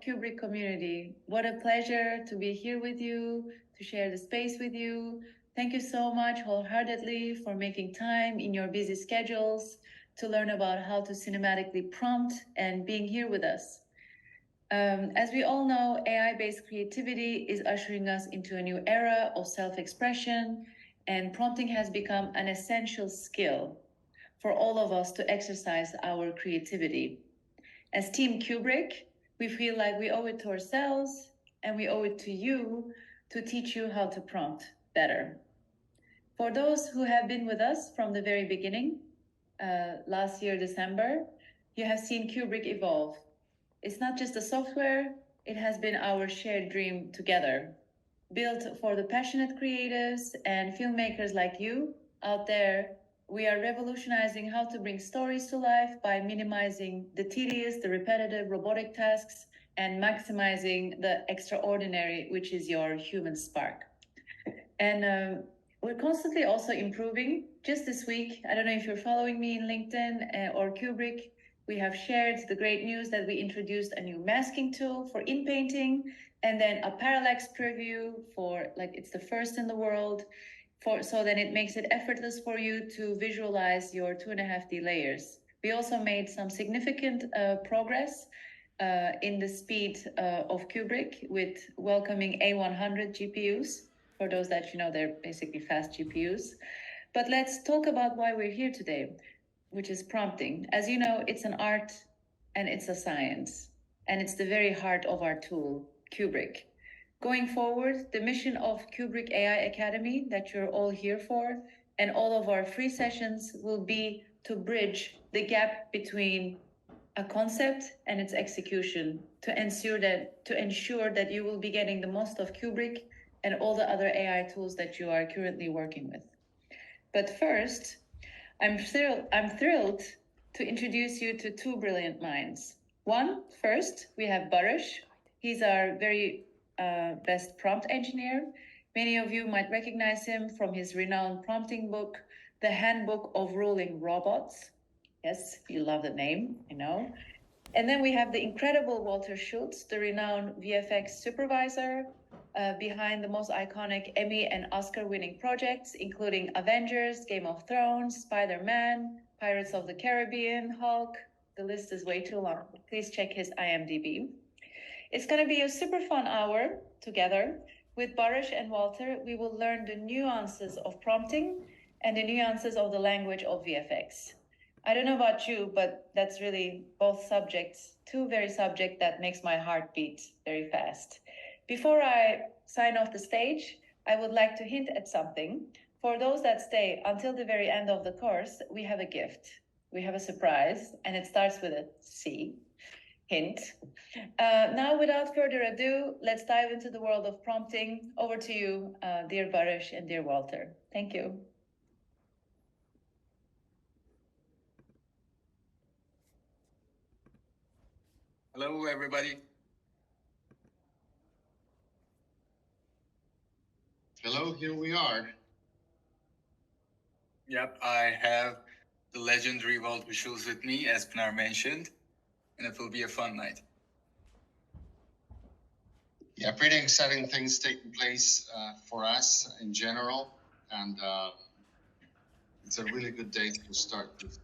Cuebric community. What a pleasure to be here with you, to share the space with you. Thank you so much wholeheartedly for making time in your busy schedules to learn about how to cinematically prompt and being here with us. As we all know, AI-based creativity is ushering us into a new era of self-expression, and prompting has become an essential skill for all of us to exercise our creativity. As Team Cuebric, we feel like we owe it to ourselves and we owe it to you to teach you how to prompt better. For those who have been with us from the very beginning, last year, December, you have seen Cuebric evolve. It's not just a software, it has been our shared dream together. Built for the passionate creatives and filmmakers like you out there, we are revolutionizing how to bring stories to life by minimizing the tedious, the repetitive robotic tasks, and maximizing the extraordinary, which is your human spark. And we're constantly also improving. Just this week, I don't know if you're following me in LinkedIn or Cuebric, we have shared the great news that we introduced a new masking tool for in-painting, and then a parallax preview for, like, it's the first in the world, so then it makes it effortless for you to visualize your 2.5D layers. We also made some significant progress in the speed of Cuebric with welcoming A100 GPUs. For those that you know, they're basically fast GPUs. But let's talk about why we're here today, which is prompting. As you know, it's an art and it's a science, and it's the very heart of our tool, Cuebric. Going forward, the mission of Cuebric AI Academy that you're all here for, and all of our free sessions will be to bridge the gap between a concept and its execution to ensure that you will be getting the most of Cuebric and all the other AI tools that you are currently working with. But first, I'm thrilled to introduce you to two brilliant minds. First, we have Barush. He's our very best prompt engineer. Many of you might recognize him from his renowned prompting book, The Handbook of Ruling Robots. Yes, you love the name, I know. And then we have the incredible Walter Schultz, the renowned VFX supervisor behind the most iconic Emmy and Oscar-winning projects, including Avengers, Game of Thrones, Spider-Man, Pirates of the Caribbean, Hulk. The list is way too long. Please check his IMDb. It's going to be a super fun hour together. With Barush and Walter, we will learn the nuances of prompting and the nuances of the language of VFX. I don't know about you, but that's really both subjects, two very subjects that makes my heart beat very fast. Before I sign off the stage, I would like to hint at something. For those that stay until the very end of the course, we have a gift. We have a surprise, and it starts with a C. Hint. Now, without further ado, let's dive into the world of prompting. Over to you, dear Barush and dear Walter. Thank you. Hello, everybody. Hello, here we are. Yep, I have the legendary Walter Schultz with me, as Pinar mentioned, and it will be a fun night. Yeah, pretty exciting things taking place for us in general, and it's a really good day to start with.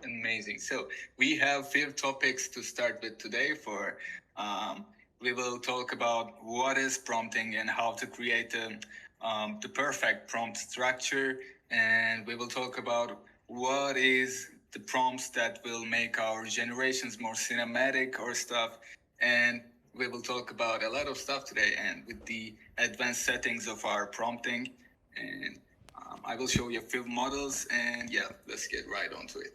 Amazing. So we have 5 topics to start with today. We will talk about what is prompting and how to create the perfect prompt structure, and we will talk about what is the prompts that will make our generations more cinematic or stuff, and we will talk about a lot of stuff today, and with the advanced settings of our prompting, and I will show you film models, and yeah, let's get right onto it.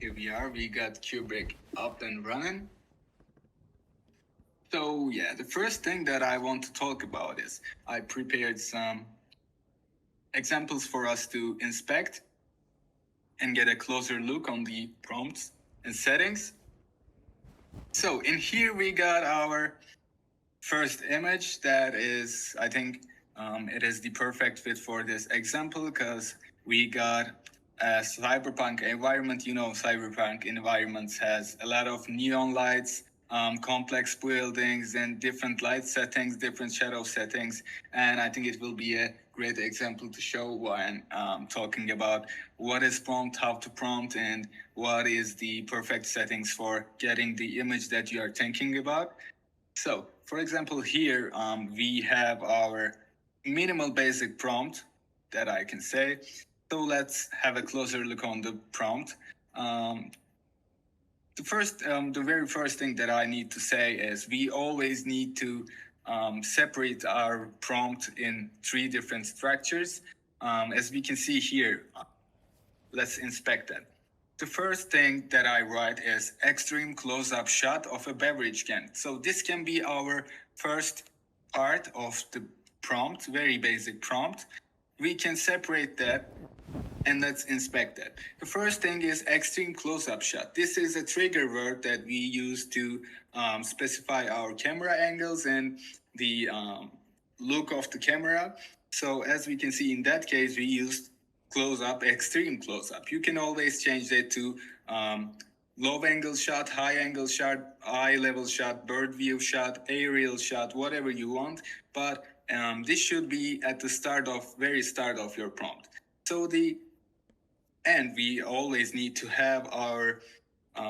Here we are, we got Cuebric up and running. So yeah, the first thing that I want to talk about is I prepared some examples for us to inspect and get a closer look on the prompts and settings. So in here we got our first image that is, I think it is the perfect fit for this example because we got a cyberpunk environment. You know, cyberpunk environments has a lot of neon lights, complex buildings, and different light settings, different shadow settings. And I think it will be a great example to show when talking about what is prompt, how to prompt, and what is the perfect settings for getting the image that you are thinking about. So, for example, here we have our minimal basic prompt that I can say. So let's have a closer look on the prompt. The very first thing that I need to say is we always need to separate our prompt in three different structures. As we can see here, let's inspect that. The first thing that I write is extreme close-up shot of a beverage can. So this can be our first part of the prompt, very basic prompt. We can separate that and let's inspect that. The first thing is extreme close-up shot. This is a trigger word that we use to specify our camera angles and the look of the camera. So as we can see in that case, we used close-up, extreme close-up. You can always change that to low angle shot, high angle shot, eye level shot, bird view shot, aerial shot, whatever you want. But this should be at the very start of your prompt. So and we always need to have our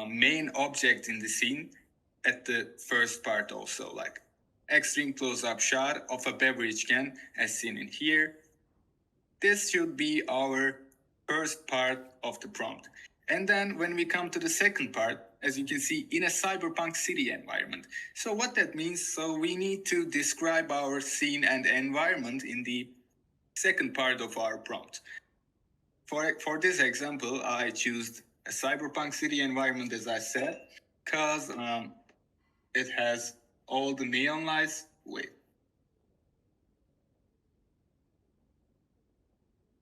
main object in the scene at the first part also, like extreme close-up shot of a beverage can as seen in here. This should be our first part of the prompt. And then when we come to the second part, as you can see, in a cyberpunk city environment. So what that means, so we need to describe our scene and environment in the second part of our prompt. For this example, I chose a cyberpunk city environment, as I said, because it has all the neon lights. Wait.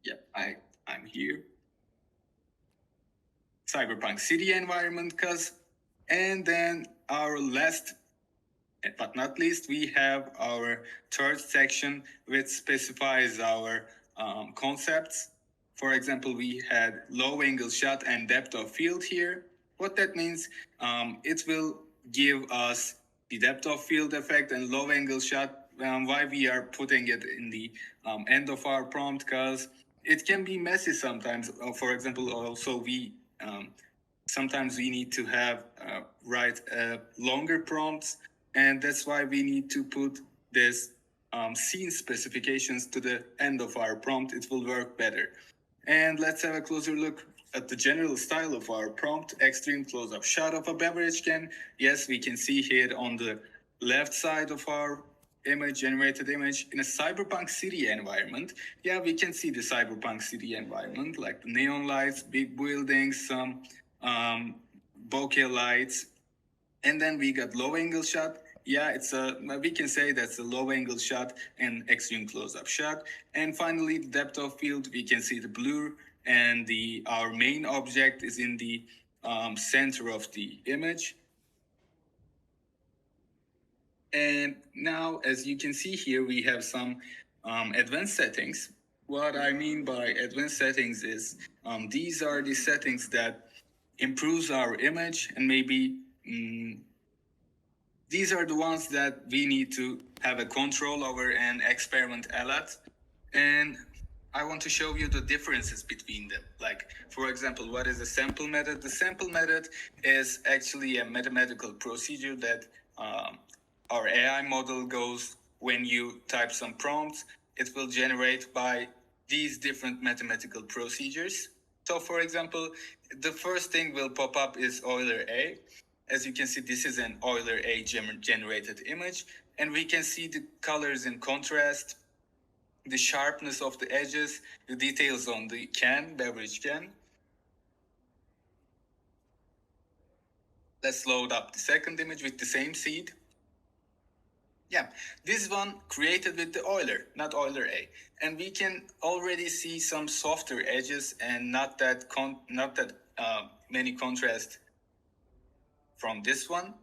Yep, I'm here. Cyberpunk city environment, and then our last but not least, we have our third section which specifies our concepts. For example, we had low angle shot and depth of field here. What that means, it will give us the depth of field effect and low angle shot. Why we are putting it in the end of our prompt, because it can be messy sometimes. For example, also sometimes we need to write longer prompts, and that's why we need to put this scene specifications to the end of our prompt. It will work better. And let's have a closer look at the general style of our prompt. Extreme close-up shot of a beverage can. Yes, we can see here on the left side of our generated image in a cyberpunk city environment. Yeah, we can see the cyberpunk city environment, like the neon lights, big buildings, some bokeh lights, and then we got low angle shot. Yeah, we can say that's a low angle shot and extreme close-up shot. And finally, the depth of field, we can see the blur, and our main object is in the center of the image. And now, as you can see here, we have some advanced settings. What I mean by advanced settings is these are the settings that improves our image, and maybe these are the ones that we need to have a control over and experiment a lot. And I want to show you the differences between them. Like, for example, what is a sample method? The sample method is actually a mathematical procedure that our AI model goes when you type some prompts. It will generate by these different mathematical procedures. So, for example, the first thing will pop up is Euler A. As you can see, this is an Euler A generated image, and we can see the colors in contrast, the sharpness of the edges, the details on the beverage can. Let's load up the second image with the same seed. Yeah, this one created with the Euler, not Euler A. And we can already see some softer edges and not that many contrast from this one.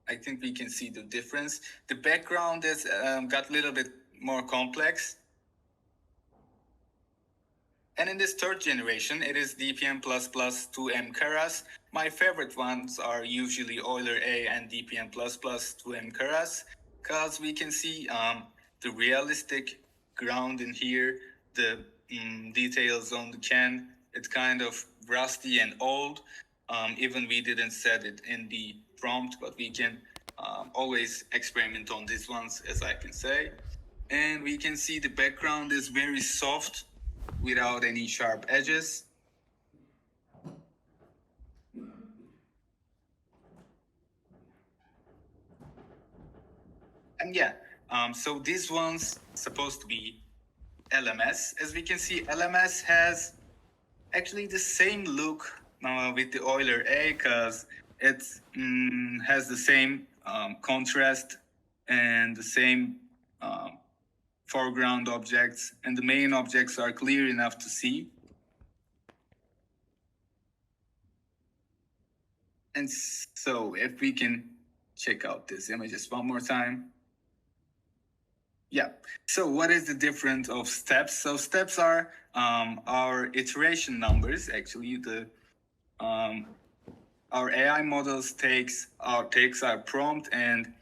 I think we can see the difference. The background is got a little bit more complex. And in this third generation, it is DPM++ 2M Keras. My favorite ones are usually Euler A and DPM++ 2M Keras, because we can see the realistic ground in here, the details on the can. It's kind of rusty and old. Even we didn't set it in the prompt, but we can always experiment on these ones, as I can say. And we can see the background is very soft without any sharp edges. And yeah, so this one's supposed to be LMS. As we can see, LMS has actually the same look with the Euler A, because it has the same contrast and the same foreground objects, and the main objects are clear enough to see. And so if we can check out this images one more time. Yeah, so what is the difference of steps? So steps are our iteration numbers. Actually, our AI models takes our prompt and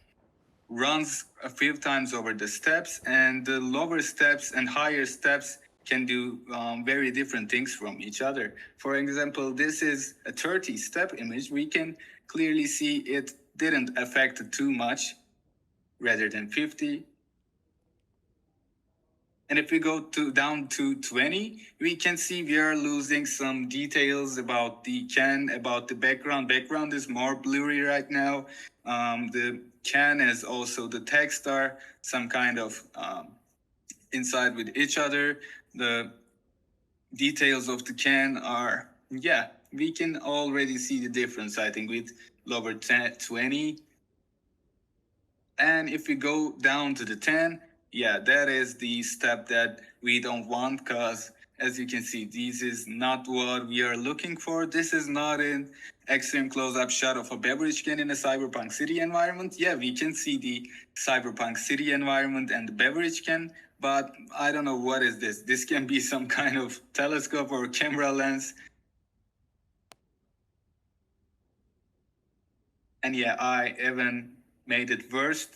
runs a few times over the steps, and the lower steps and higher steps can do very different things from each other. For example, this is a 30-step image. We can clearly see it didn't affect it too much, rather than 50. And if we go down to 20, we can see we are losing some details about the can, about the background. Background is more blurry right now. The can is also the text are some kind of inside with each other. The details of the can are, yeah, we can already see the difference, I think, with lower 20. And if we go down to the 10, yeah, that is the step that we don't want, because as you can see, this is not what we are looking for. This is not an extreme close-up shot of a beverage can in a cyberpunk city environment. Yeah, we can see the cyberpunk city environment and the beverage can, but I don't know what is this. This can be some kind of telescope or camera lens. And yeah, I even made it worse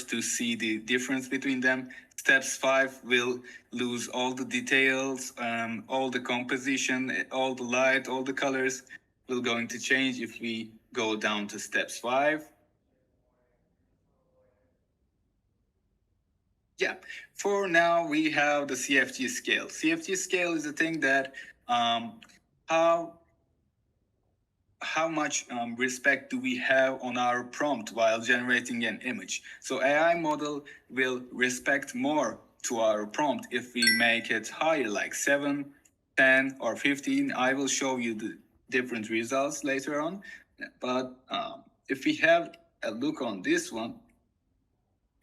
to see the difference between them. Steps 5 will lose all the details, all the composition, all the light, all the colors will going to change if we go down to steps 5. Yeah, for now we have the CFG scale. CFG scale is a thing that how much respect do we have on our prompt while generating an image. So AI model will respect more to our prompt if we make it higher, like 7, 10, or 15. I will show you the different results later on. But if we have a look on this one,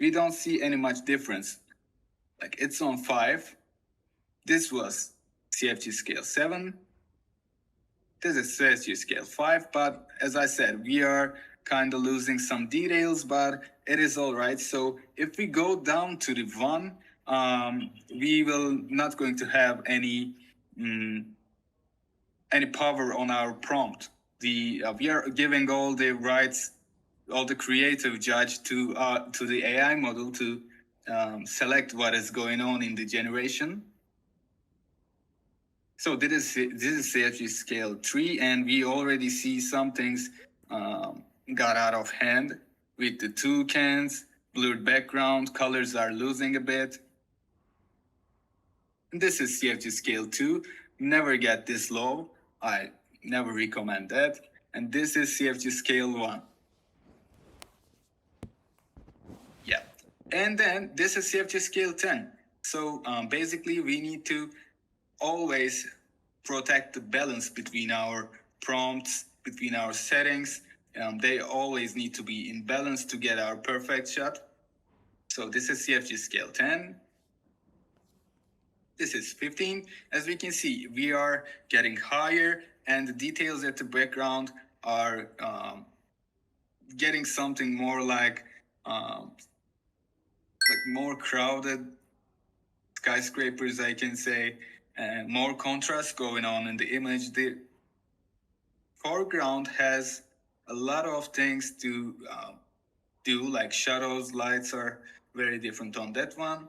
we don't see any much difference. Like it's on 5. This was CFG scale 7. This is CFG scale 5, but as I said, we are kind of losing some details, but it is all right. So if we go down to the 1, we will not going to have any power on our prompt. We are giving all the rights, all the creative judge to the AI model to select what is going on in the generation. So this is CFG scale 3, and we already see some things got out of hand with the 2 cans, blurred background, colors are losing a bit. And this is CFG scale 2. Never get this low. I never recommend that. And this is CFG scale 1. Yeah. And then this is CFG scale 10. So basically we need to always protect the balance between our prompts, between our settings. They always need to be in balance to get our perfect shot. So this is CFG scale 10. This is 15. As we can see, we are getting higher, and the details at the background are getting something more like more crowded skyscrapers, I can say, and more contrast going on in the image. The foreground has a lot of things to do, like shadows, lights are very different on that one.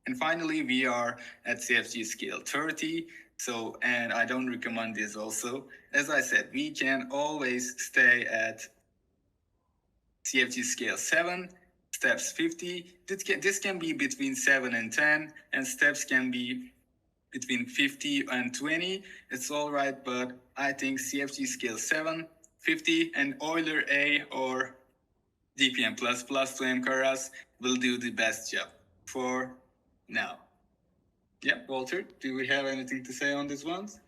And finally, we are at CFG scale 30. So, and I don't recommend this also. As I said, we can always stay at CFG scale 7, steps 50. This can be between 7 and 10, and steps can be between 50 and 20. It's all right, but I think CFG scale 7, 50, and Euler A or DPM++ to MKRS will do the best job for now. Yeah, Walter, do we have anything to say on these ones?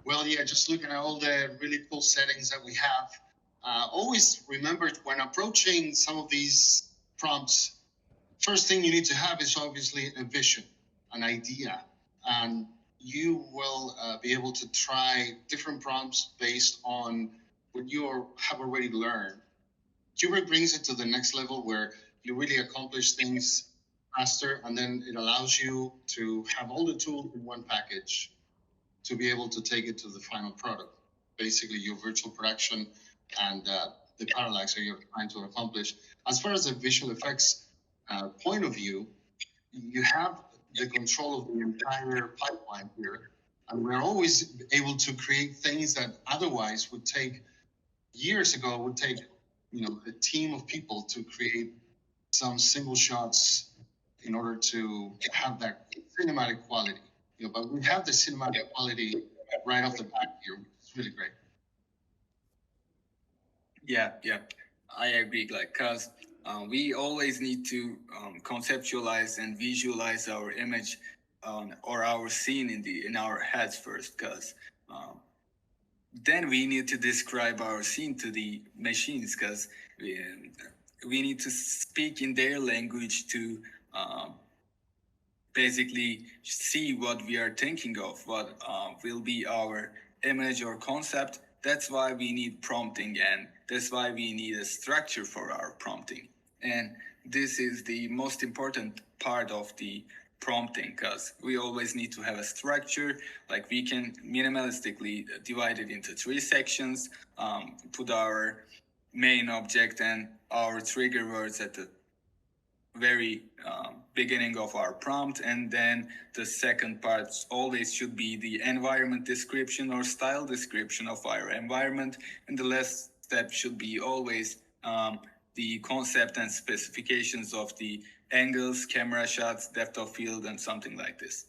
Well, yeah, just looking at all the really cool settings that we have. Always remember when approaching some of these prompts, first thing you need to have is obviously a vision, an idea, and you will be able to try different prompts based on what you have already learned. Cuebric brings it to the next level where you really accomplish things faster, and then it allows you to have all the tools in one package to be able to take it to the final product. Basically, your virtual production and the parallax that you're trying to accomplish. As far as the visual effects point of view, you have the control of the entire pipeline here, and we're always able to create things that otherwise would take years ago, would take a team of people to create some single shots in order to have that cinematic quality. But we have the cinematic quality right off the bat here, which is really great. Yeah, I agree. Cause we always need to conceptualize and visualize our image or our scene in our heads first. Cause then we need to describe our scene to the machines. Cause we need to speak in their language to basically see what we are thinking of, what will be our image or concept. That's why we need prompting, and that's why we need a structure for our prompting. And this is the most important part of the prompting, because we always need to have a structure. Like we can minimalistically divide it into 3 sections, put our main object and our trigger words at the very beginning of our prompt, and then the second part always should be the environment description or style description of our environment, and the last step should be always the concept and specifications of the angles, camera shots, depth of field, and something like this.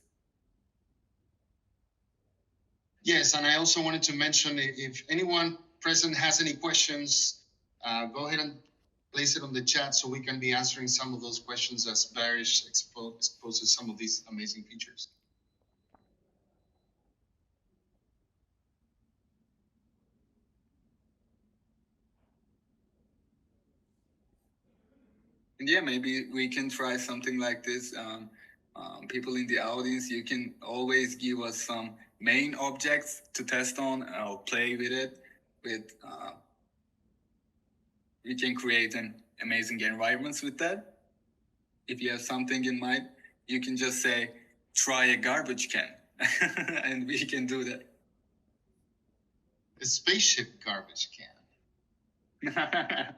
Yes, and I also wanted to mention, if anyone present has any questions, go ahead and place it on the chat so we can be answering some of those questions as Barish exposes some of these amazing features. And yeah, maybe we can try something like this. People in the audience, you can always give us some main objects to test on. I'll play with it. We can create an amazing environments with that. If you have something in mind, you can just say, try a garbage can, and we can do that. A spaceship garbage can.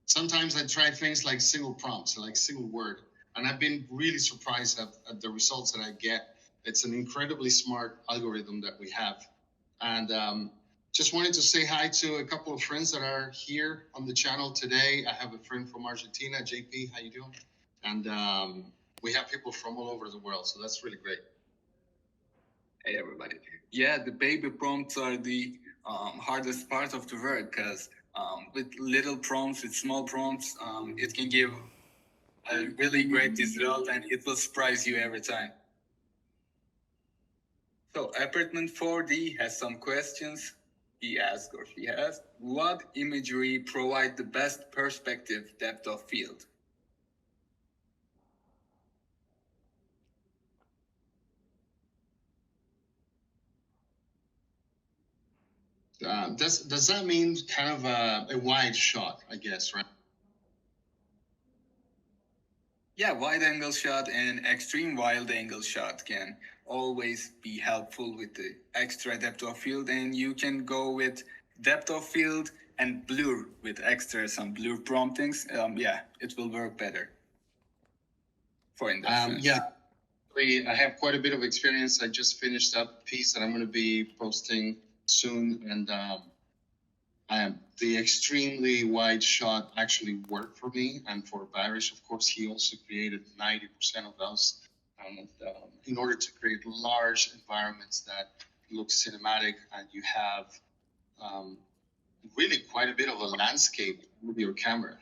Sometimes I try things like single prompts, like single word, and I've been really surprised at the results that I get. It's an incredibly smart algorithm that we have. And just wanted to say hi to a couple of friends that are here on the channel today. I have a friend from Argentina, JP, how you doing? And we have people from all over the world, so that's really great. Hey, everybody. Yeah, the baby prompts are the hardest part of the work, because with little prompts, with small prompts, it can give a really great result, and it will surprise you every time. So Apartment 4D has some questions. He asked, or she asked, what imagery provide the best perspective depth of field? Does that mean kind of a wide shot, I guess, right? Yeah, wide angle shot and extreme wild angle shot can always be helpful with the extra depth of field, and you can go with depth of field and blur with extra some blur promptings. Yeah, it will work better for industrial. Yeah, I have quite a bit of experience. I just finished up a piece that I'm going to be posting soon, and the extremely wide shot actually worked for me and for Barish. Of course, he also created 90% of those. And in order to create large environments that look cinematic, and you have really quite a bit of a landscape with your camera.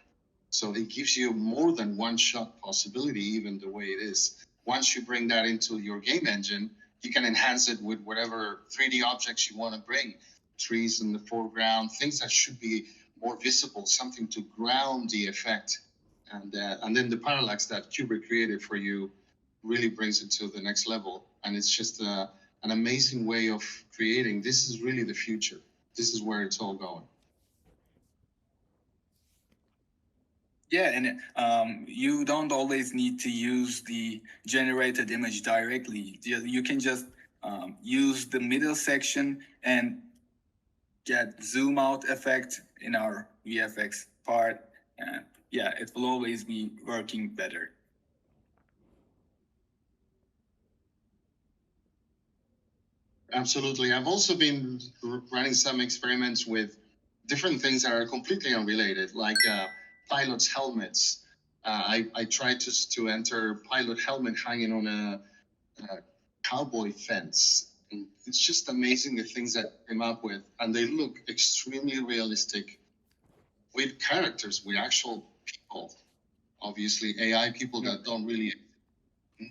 So it gives you more than one shot possibility, even the way it is. Once you bring that into your game engine, you can enhance it with whatever 3D objects you want to bring. Trees in the foreground, things that should be more visible, something to ground the effect. And then the parallax that Cuebric created for you really brings it to the next level. And it's just an amazing way of creating. This is really the future. This is where it's all going. Yeah, and you don't always need to use the generated image directly. You can just use the middle section and get zoom out effect in our VFX part. And yeah, it will always be working better. Absolutely. I've also been running some experiments with different things that are completely unrelated, like pilots' helmets. I tried to enter pilot helmet hanging on a cowboy fence. And it's just amazing the things that I came up with, and they look extremely realistic with characters, with actual people. Obviously, AI people that don't really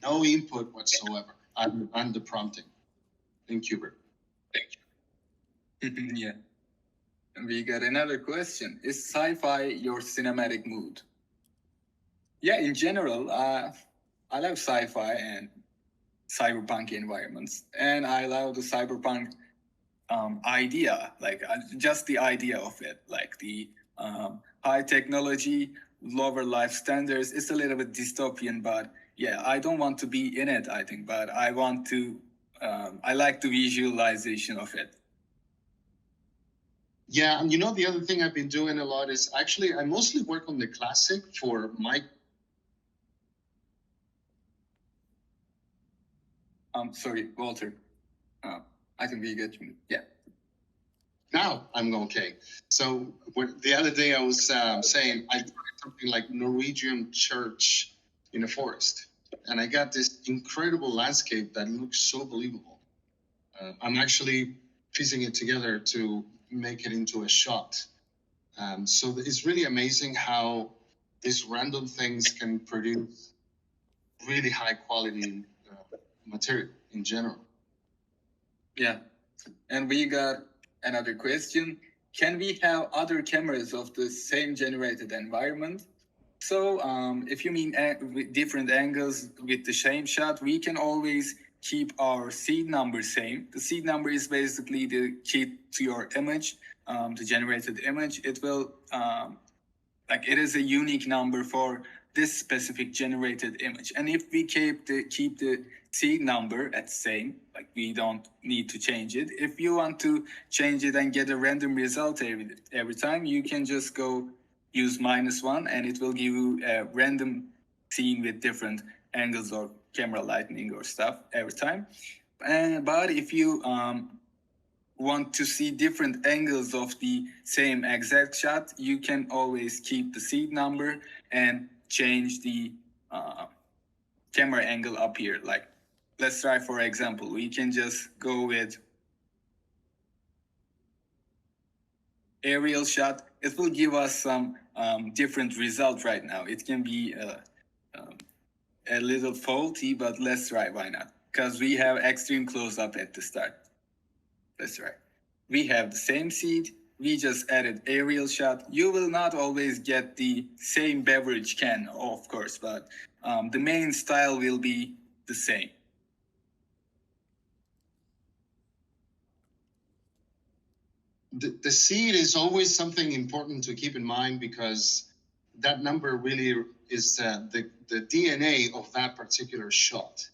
no input whatsoever, and the prompting in Cuebric. Yeah. And we got another question. Is sci-fi your cinematic mood? Yeah, in general, I love sci-fi and cyberpunk environments, and I love the cyberpunk idea, like just the idea of it, like the high technology, lower life standards. It's a little bit dystopian, but yeah, I don't want to be in it, I think, but I want to, I like the visualization of it. Yeah, and the other thing I've been doing a lot is actually I mostly work on the classic for my. Sorry, Walter. I think we get you. Yeah. Now I'm okay. So the other day I was saying I tried something like Norwegian church in a forest, and I got this incredible landscape that looks so believable. I'm actually piecing it together to make it into a shot. So it's really amazing how these random things can produce really high quality material in general. Yeah. And we got another question. Can we have other cameras of the same generated environment? So if you mean with different angles with the same shot, we can always keep our seed number same. The seed number is basically the key to your image, the generated image. It will, it is a unique number for this specific generated image. And if we keep the seed number at same, like we don't need to change it. If you want to change it and get a random result every time, you can just go use -1 and it will give you a random scene with different angles or camera lighting or stuff every time. But if you want to see different angles of the same exact shot, you can always keep the seed number and change the camera angle up here. Like, let's try, for example, we can just go with aerial shot. It will give us some different result right now. It can be a little faulty, but let's try. Why not? Because we have extreme close-up at the start. That's right. We have the same seed. We just added aerial shot. You will not always get the same beverage can, of course, but the main style will be the same. the seed is always something important to keep in mind, because that number really is the DNA of that particular shot.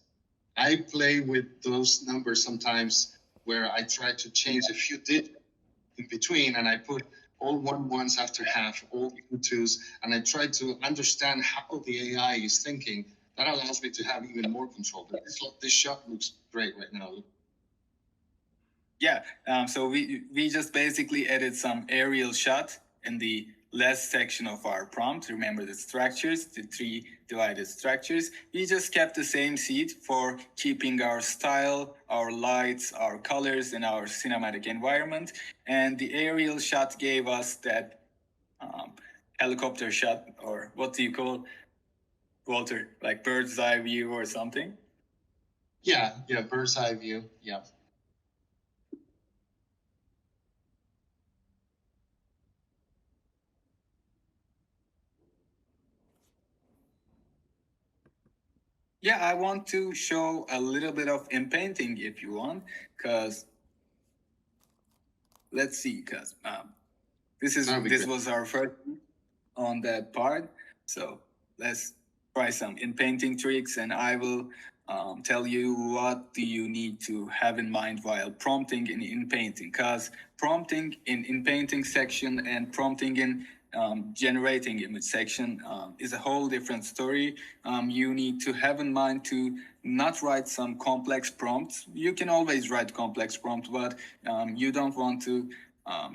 I play with those numbers sometimes, where I try to change a few digits in between, and I put all 1 1s after half, all 2 2s, and I try to understand how the AI is thinking. That allows me to have even more control. But this shot looks great right now. Yeah, so we just basically added some aerial shot in the last section of our prompt. Remember the structures, the 3 divided structures. We just kept the same seed for keeping our style, our lights, our colors, and our cinematic environment. And the aerial shot gave us that helicopter shot, or what do you call, Walter, like bird's eye view or something? Yeah, bird's eye view. Yeah. Yeah, I want to show a little bit of in painting if you want, because let's see, because this was our first on that part. So let's try some in painting tricks, and I will tell you what do you need to have in mind while prompting in painting, because prompting in painting section and prompting in generating image section is a whole different story. You need to have in mind to not write some complex prompts. You can always write complex prompts, but you don't want to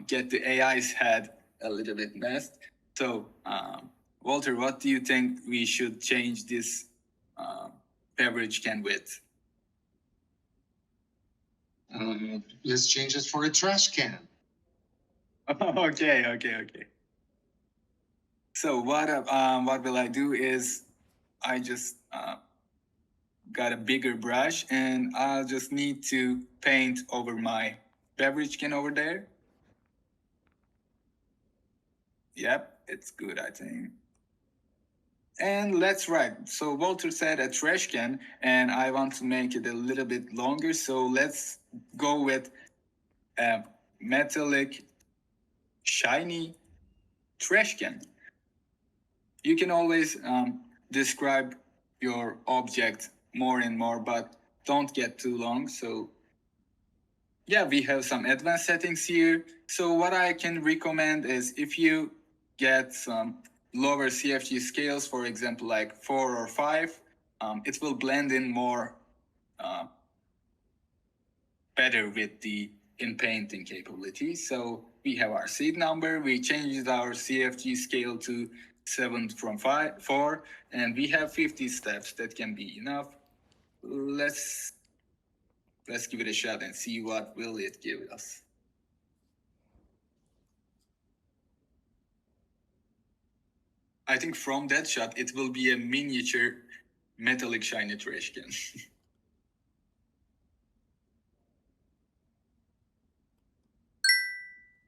get the AI's head a little bit messed. So, Walter, what do you think we should change this beverage can with? Let's change it for a trash can. Okay. So what will I do is I just got a bigger brush, and I'll just need to paint over my beverage can over there. Yep, it's good, I think. And let's write. So Walter said a trash can, and I want to make it a little bit longer. So let's go with a metallic, shiny trash can. You can always describe your object more and more, but don't get too long. So yeah, we have some advanced settings here. So what I can recommend is, if you get some lower CFG scales, for example, like 4 or 5, it will blend in more better with the in painting capability. So we have our seed number, we changed our CFG scale to 7 from 4, and we have 50 steps. That can be enough. Let's give it a shot and see what will it give us. I think from that shot, it will be a miniature metallic shiny trash can.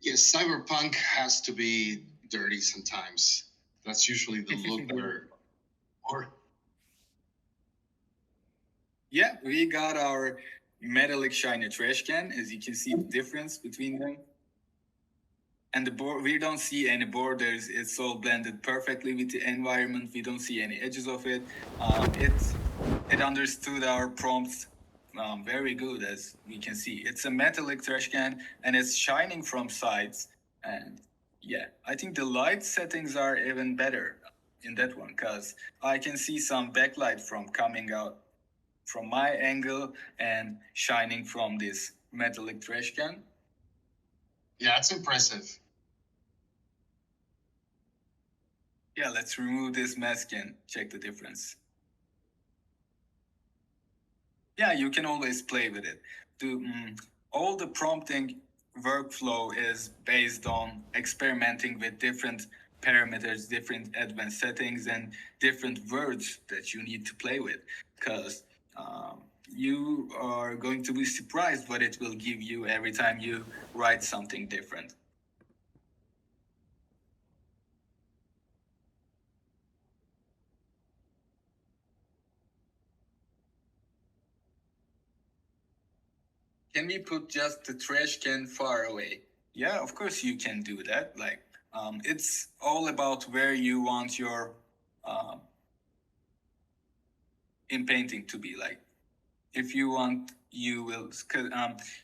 Yes, cyberpunk has to be dirty sometimes. That's usually the look or yeah, we got our metallic shiny trash can. As you can see the difference between them. And the board, we don't see any borders. It's all blended perfectly with the environment. We don't see any edges of it. It understood our prompts very good, as we can see. It's a metallic trash can, and it's shining from sides. And yeah, I think the light settings are even better in that one, because I can see some backlight from coming out from my angle and shining from this metallic trash can. Yeah, it's impressive. Yeah, let's remove this mask and check the difference. Yeah, you can always play with it. All the prompting workflow is based on experimenting with different parameters, different advanced settings, and different words that you need to play with, because you are going to be surprised what it will give you every time you write something different. Can we put just the trash can far away? Yeah, of course you can do that. Like, it's all about where you want your in painting to be. Like, if you want, you will.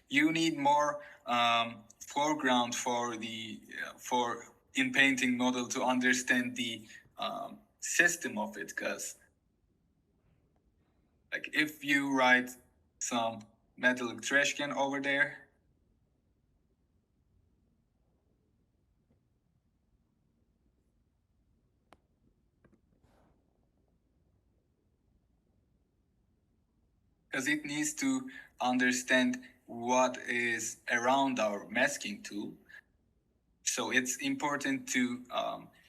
You need more foreground for the for in painting model to understand the system of it. Because, like, if you write some metallic trash can over there, because it needs to understand what is around our masking tool. So it's important to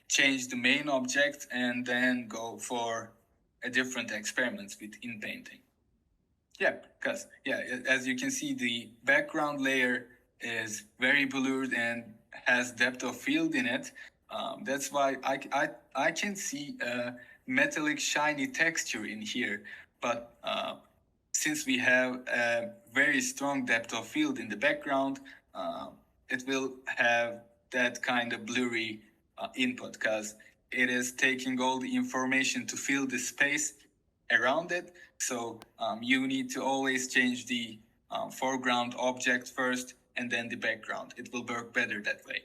change the main object and then go for a different experiment with in painting. Yeah, because as you can see, the background layer is very blurred and has depth of field in it. That's why I can see a metallic shiny texture in here, but since we have a very strong depth of field in the background, it will have that kind of blurry input because it is taking all the information to fill the space around it. So you need to always change the foreground object first and then the background. It will work better that way.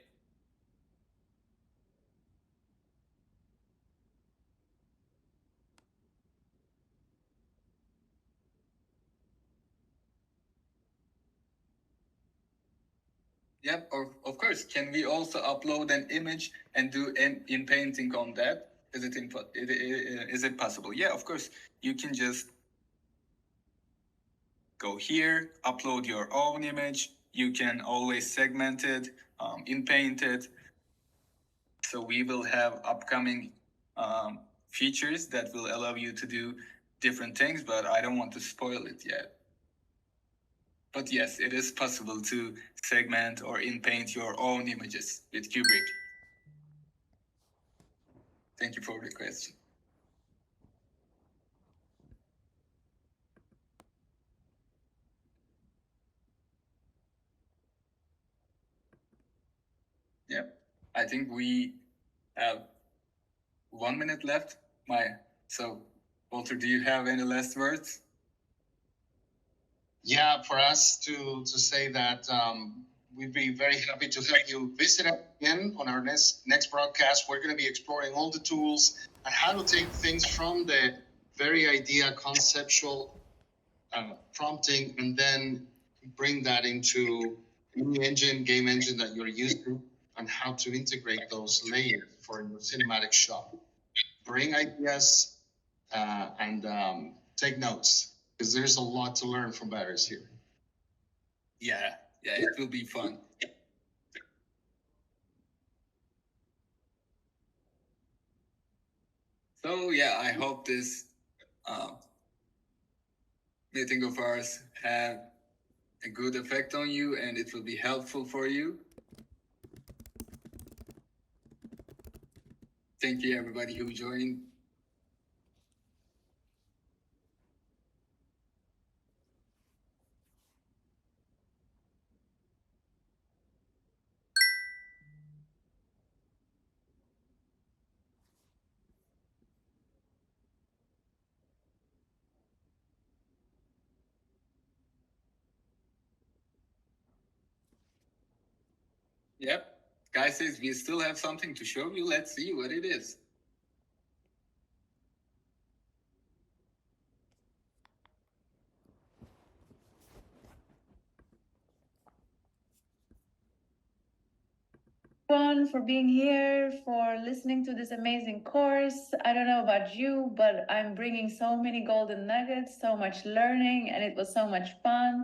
Yep, of course. Can we also upload an image and do in painting on that? Is it possible? Yeah, of course. You can just go here, upload your own image. You can always segment it, in paint it. So we will have upcoming features that will allow you to do different things, but I don't want to spoil it yet. But yes, it is possible to segment or in-paint your own images with Cuebric. Thank you for the question. Yep. I think we have 1 minute left. So Walter, do you have any last words? Yeah, for us to say that we'd be very happy to have you visit us again on our next broadcast. We're going to be exploring all the tools and how to take things from the very idea, conceptual prompting, and then bring that into any engine, game engine that you're used to, and how to integrate those layers for your cinematic shot. Bring ideas and take notes, because there's a lot to learn from Barry's here. Yeah, it will be fun. So yeah, I hope this meeting of ours had a good effect on you and it will be helpful for you. Thank you everybody who joined. Yep. Guy says we still have something to show you. Let's see what it is. Everyone for being here, for listening to this amazing course. I don't know about you, but I'm bringing so many golden nuggets, so much learning, and it was so much fun.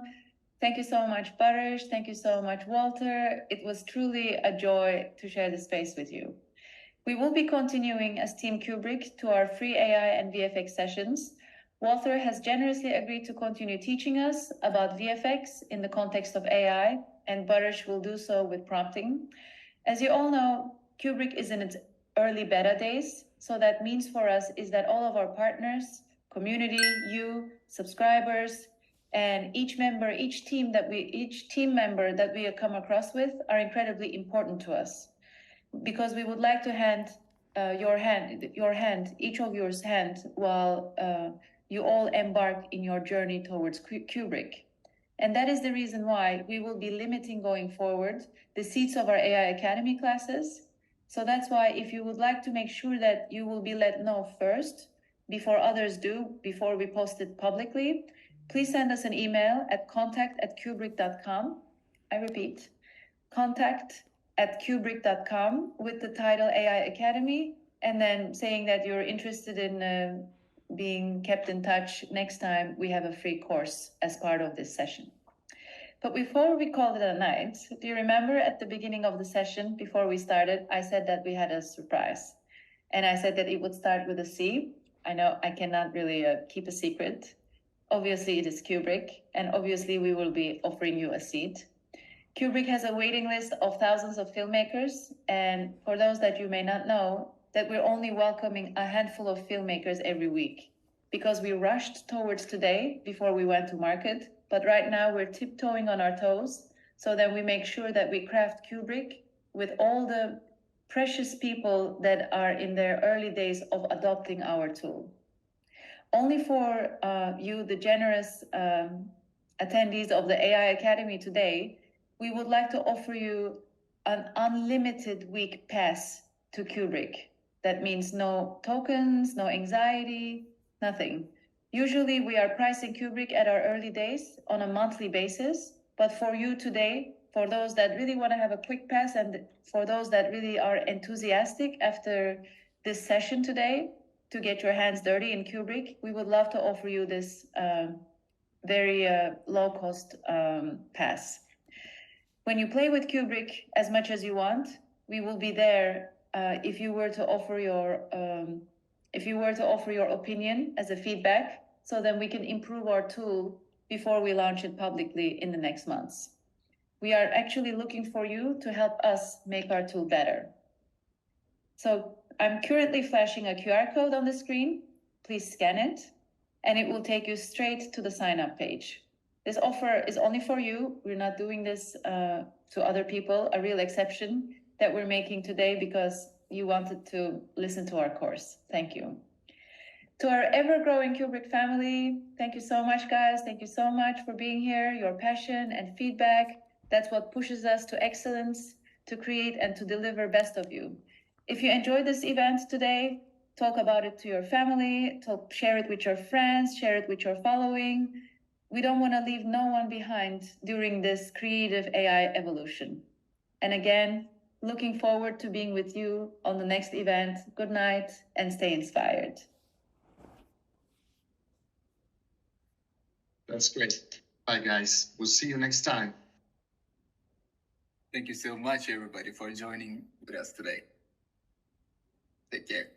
Thank you so much, Barish. Thank you so much, Walter. It was truly a joy to share this space with you. We will be continuing as Team Cuebric to our free AI and VFX sessions. Walter has generously agreed to continue teaching us about VFX in the context of AI, and Barish will do so with prompting. As you all know, Cuebric is in its early beta days, so that means for us is that all of our partners, community, you, subscribers, And each team member that we come across with are incredibly important to us, because we would like to hand each of yours hand while you all embark in your journey towards Cuebric. And that is the reason why we will be limiting going forward the seats of our AI Academy classes. So that's why if you would like to make sure that you will be let know first, before others do, before we post it publicly, please send us an email at contact@cuebric.com. I repeat, contact@cuebric.com with the title AI Academy, and then saying that you're interested in being kept in touch next time we have a free course as part of this session. But before we called it a night, do you remember at the beginning of the session, before we started, I said that we had a surprise. And I said that it would start with a C. I know I cannot really keep a secret. Obviously, it is Cuebric, and obviously we will be offering you a seat. Cuebric has a waiting list of thousands of filmmakers, and for those that you may not know, that we're only welcoming a handful of filmmakers every week, because we rushed towards today before we went to market, but right now we're tiptoeing on our toes, so that we make sure that we craft Cuebric with all the precious people that are in their early days of adopting our tool. Only for you, the generous attendees of the AI Academy today, we would like to offer you an unlimited week pass to Cuebric. That means no tokens, no anxiety, nothing. Usually we are pricing Cuebric at our early days on a monthly basis, but for you today, for those that really want to have a quick pass and for those that really are enthusiastic after this session today to get your hands dirty in Cuebric, we would love to offer you this very low-cost pass. When you play with Cuebric as much as you want, we will be there if you were to offer your opinion as a feedback, so then we can improve our tool before we launch it publicly in the next months. We are actually looking for you to help us make our tool better. So I'm currently flashing a QR code on the screen. Please scan it, and it will take you straight to the sign-up page. This offer is only for you. We're not doing this to other people, a real exception that we're making today because you wanted to listen to our course. Thank you. To our ever-growing Cuebric family, thank you so much, guys. Thank you so much for being here. Your passion and feedback, that's what pushes us to excellence, to create and to deliver best of you. If you enjoyed this event today, talk about it to your family, share it with your friends, share it with your following. We don't want to leave no one behind during this creative AI evolution. And again, looking forward to being with you on the next event. Good night and stay inspired. That's great. Bye, guys. We'll see you next time. Thank you so much, everybody, for joining with us today. Take care.